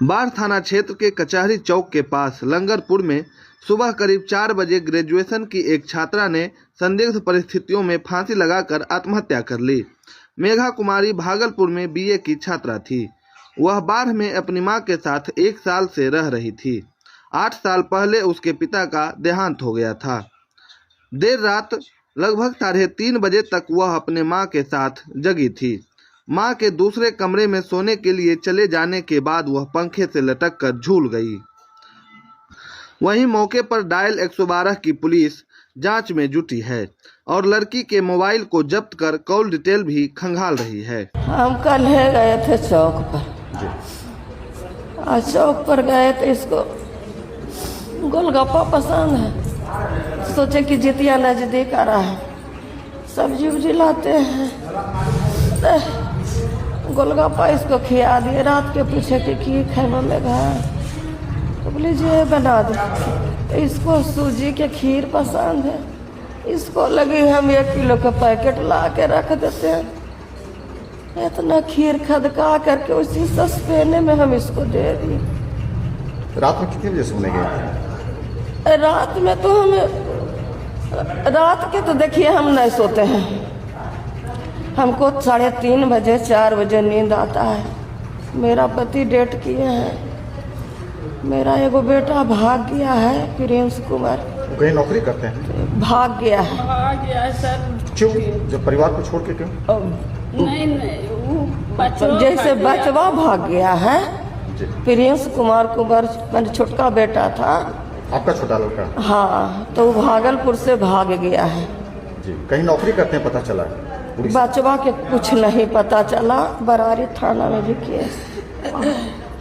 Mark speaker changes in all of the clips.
Speaker 1: बाढ़ थाना क्षेत्र के कचहरी चौक के पास लंगरपुर में सुबह करीब 4 बजे ग्रेजुएशन की एक छात्रा ने संदिग्ध परिस्थितियों में फांसी लगाकर आत्महत्या कर ली। मेघा कुमारी भागलपुर में बीए की छात्रा थी। वह बाढ़ में अपनी मां के साथ 1 साल से रह रही थी। 8 साल पहले उसके पिता का देहांत हो गया था। देर रात लगभग 3:30 बजे तक वह अपने मां के साथ जगी थी। मां के दूसरे कमरे में सोने के लिए चले जाने के बाद वह पंखे से लटक कर झूल गई। वहीं मौके पर डायल 112 की पुलिस जांच में जुटी है और लड़की के मोबाइल को जब्त कर कॉल डिटेल भी खंगाल रही है।
Speaker 2: हम कल गए थे चौक पर। आज चौक पर गए तो इसको गोलगप्पा पसंद है। सोचे कि जितिया नजदीक आ रहा है, सब्जी उब्जी लाते हैं, गोलगप्पा इसको खिला दिए। रात के पूछे कि खाने लगा, तो बोले जी बना दो। तो इसको सूजी के खीर पसंद है, इसको लगी हम 1 किलो का पैकेट ला के रख देते हैं। इतना खीर खदका करके उसी सस्पेने में हम इसको दे दिए।
Speaker 3: रात में कितने बजे सोने गए?
Speaker 2: रात में तो रात के तो देखिए हम नहीं सोते हैं। हमको 3:30 बजे 4 बजे नींद आता है। मेरा पति डेट किए हैं। मेरा एगो बेटा भाग गया है, प्रिंस कुमार।
Speaker 3: कहीं नौकरी करते हैं?
Speaker 2: भाग गया है
Speaker 3: सर। क्यों? जब परिवार को छोड़ के क्यों?
Speaker 2: नहीं जैसे बचवा भाग गया है। प्रिंस कुमार मेरा छोटका बेटा था।
Speaker 3: आपका छोटा लड़का? हाँ,
Speaker 2: तो वो भागलपुर से भाग गया है
Speaker 3: जी। कहीं नौकरी करते हैं पता चला?
Speaker 2: बचवा के कुछ नहीं पता चला। बरारी थाना में भी किए।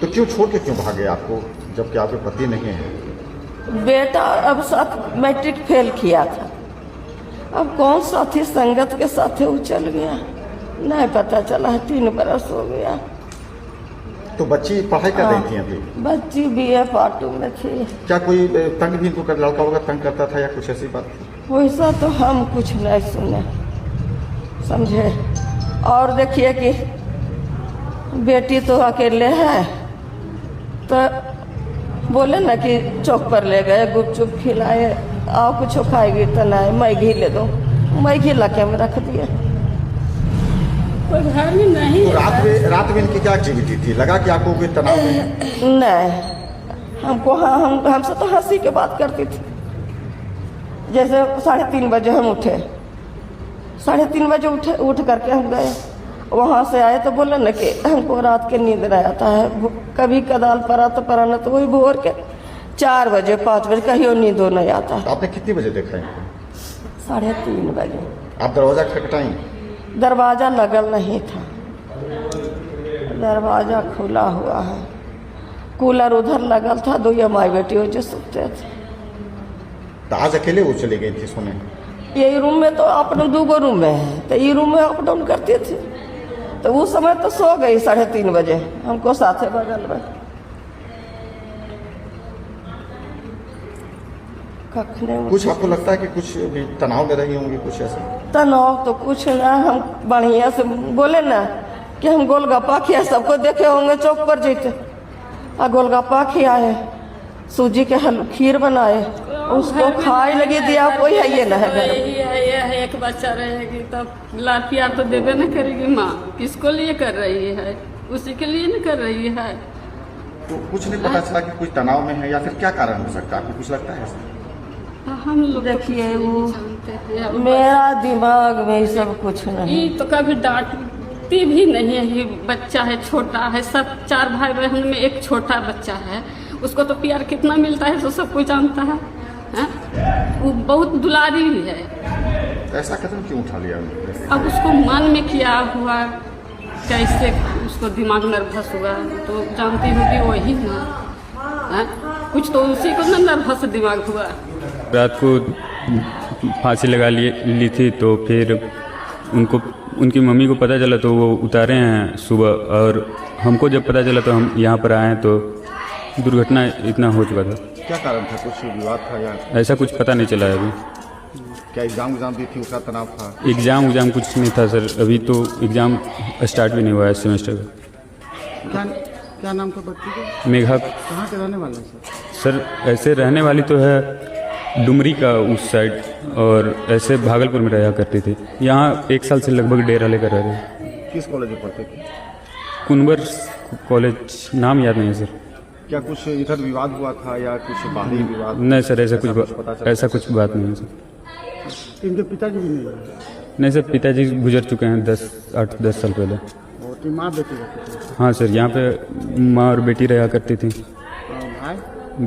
Speaker 3: तो क्यों छोड़ के क्यों भागे आपको, जबकि आपके पति नहीं है?
Speaker 2: बेटा अब मैट्रिक फेल किया था। अब कौन साथी संगत के साथ वो चल गया, नहीं पता चला है। 3 बरस हो गया।
Speaker 3: तो बच्ची पढ़ाई कर रही थी अभी?
Speaker 2: बच्ची BA पार्ट 2 में थी।
Speaker 3: क्या कोई तंग भी इनको लड़का वगैरह तंग करता था या कुछ ऐसी बात?
Speaker 2: वैसा तो हम कुछ नहीं सुने समझे। और देखिए कि बेटी तो अकेले है, तो बोले ना कि चौक पर ले गए, गुपचुप खिलाए, आओ कुछ खाएगी तो नहीं, मैगी ले दो, मैगी ला के हम रख दिए। घर में नहीं।
Speaker 3: तो रात में इनकी क्या एक्टिविटी थी? लगा कि आपको कोई तनाव
Speaker 2: नहीं? हमको हमसे तो हंसी के बात करती थी। जैसे 3:30 बजे हम उठे, 3:30 बजे उठ करके हम गए। वहाँ से आए तो बोले न कि हमको रात के नींद नहीं आता है। कभी कदाल पड़ा तो पड़ा न, तो वही भोर के 4 बजे 5 बजे कहीं नींद नहीं आता।
Speaker 3: आपने कितने बजे देखा इनको?
Speaker 2: 3:30 बजे।
Speaker 3: आप दरवाजा खटखटाई?
Speaker 2: दरवाजा लगल नहीं था, दरवाजा खुला हुआ है। कूलर उधर लगल था। 2 माई बेटी हो जो सोते थे।
Speaker 3: तो आज अकेले वो चली गई थी सोने?
Speaker 2: यही रूम में तो अपने 2 रूम में है, तो ये रूम में अप डाउन करती थी। तो उस समय तो सो गई 3:30 बजे, हमको साथे बगल में।
Speaker 3: कुछ आपको लगता है कि कुछ भी तनाव में रही होंगी, कुछ ऐसा?
Speaker 2: तनाव तो कुछ ना। हम बढ़िया से बोले ना कि हम गोलगप्पा खिया, सबको देखे होंगे चौक पर जीते, और गोलगप्पा खियाए, सूजी के खीर बनाए, उसको खाए लगे दिया। कोई है ये ना है घर
Speaker 4: है। एक बच्चा रहेगी तब लाड प्यार तो देवे न करेगी माँ। किसको लिए कर रही है? उसी के लिए नहीं कर रही है।
Speaker 3: तो कुछ नहीं पता चला कि कुछ तनाव में है या फिर क्या कारण हो सकता है? आपको कुछ लगता है?
Speaker 4: हम लोग
Speaker 2: देखिए वो मेरा दिमाग में ये सब कुछ नहीं।
Speaker 4: तो कभी डांटती भी नहीं है। ये बच्चा है, छोटा है। सब 4 भाई बहन में एक छोटा बच्चा है। उसको तो प्यार कितना मिलता है तो सब कोई जानता है। वो बहुत दुलारी भी है।
Speaker 3: ऐसा कदम क्यों उठा लिया?
Speaker 4: अब उसको मन में किया हुआ, कैसे उसको दिमाग नर्वस हुआ, तो जानती होगी वही ना। कुछ तो उसी को ना नर्वस दिमाग हुआ।
Speaker 5: रात को फांसी लगा ली थी, तो फिर उनकी मम्मी को पता चला तो वो उतारे हैं सुबह, और हमको जब पता चला तो हम यहाँ पर आए तो दुर्घटना इतना हो चुका था।
Speaker 3: क्या कारण था? कुछ विवाद था या
Speaker 5: ऐसा कुछ पता नहीं चला है अभी।
Speaker 3: क्या एग्जाम भी थी, उसका तनाव था?
Speaker 5: एग्जाम कुछ नहीं था सर। अभी तो एग्ज़ाम स्टार्ट भी नहीं हुआ है सेमेस्टर का।
Speaker 6: क्या नाम था बच्ची का?
Speaker 5: मेघा।
Speaker 6: कहाँ के रहने वाले हैं सर?
Speaker 5: सर ऐसे रहने वाली तो है डुमरी का उस साइड, और ऐसे भागलपुर में रहा करती थी। यहाँ 1 साल से लगभग डेरा लेकर रह रहे हैं।
Speaker 3: किस कॉलेज में पढ़ते थे?
Speaker 5: कुनवर कॉलेज, नाम याद नहीं है सर।
Speaker 3: क्या कुछ इधर विवाद हुआ था या कुछ बाहरी विवाद?
Speaker 5: नहीं सर, ऐसा
Speaker 3: पता
Speaker 5: कुछ
Speaker 3: चला?
Speaker 5: ऐसा कुछ बात नहीं है सर।
Speaker 6: इनके पिताजी भी नहीं है?
Speaker 5: नहीं सर, पिताजी गुजर चुके हैं 8-10 साल पहले।
Speaker 6: और तीन माँ बेटी रहती थी?
Speaker 5: हाँ सर, यहाँ पे माँ और बेटी रहा करती थी।
Speaker 6: और भाई?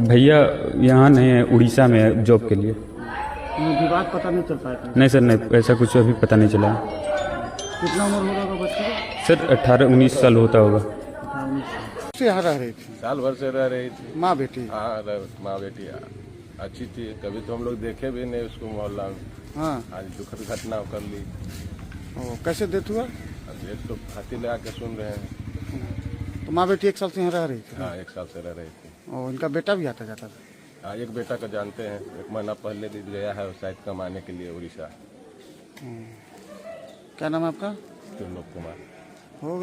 Speaker 5: भैया यहाँ नहीं है, उड़ीसा में है जॉब के लिए।
Speaker 6: विवाद पता नहीं चल पाया?
Speaker 5: नहीं सर, नहीं, ऐसा कुछ अभी पता नहीं चला।
Speaker 6: कितना उम्र होगा बच्चे का?
Speaker 5: सर 18-19 साल होता होगा।
Speaker 6: से यहाँ रह रही थी?
Speaker 7: साल भर से रह रही थी।
Speaker 6: माँ बेटी?
Speaker 7: हाँ, माँ बेटी अच्छी थी। कभी तो हम लोग देखे भी नहीं उसको मोहल्ला में।
Speaker 6: हाँ।
Speaker 7: आज दुखद घटना कर ली।
Speaker 6: कैसे डेथ हुआ?
Speaker 7: डेथ तो फांसी लगा के सुन रहे हैं।
Speaker 6: तो माँ बेटी 1 साल से यहाँ रह रही थी?
Speaker 7: हाँ, 1 साल से रह रही थी।
Speaker 6: और इनका बेटा भी आता जाता था?
Speaker 7: हाँ, एक बेटा का जानते हैं, 1 महीना पहले गया है शायद कमाने के लिए उड़ीसा।
Speaker 6: क्या नाम है आपका?
Speaker 7: त्रिलोक कुमार।
Speaker 6: हो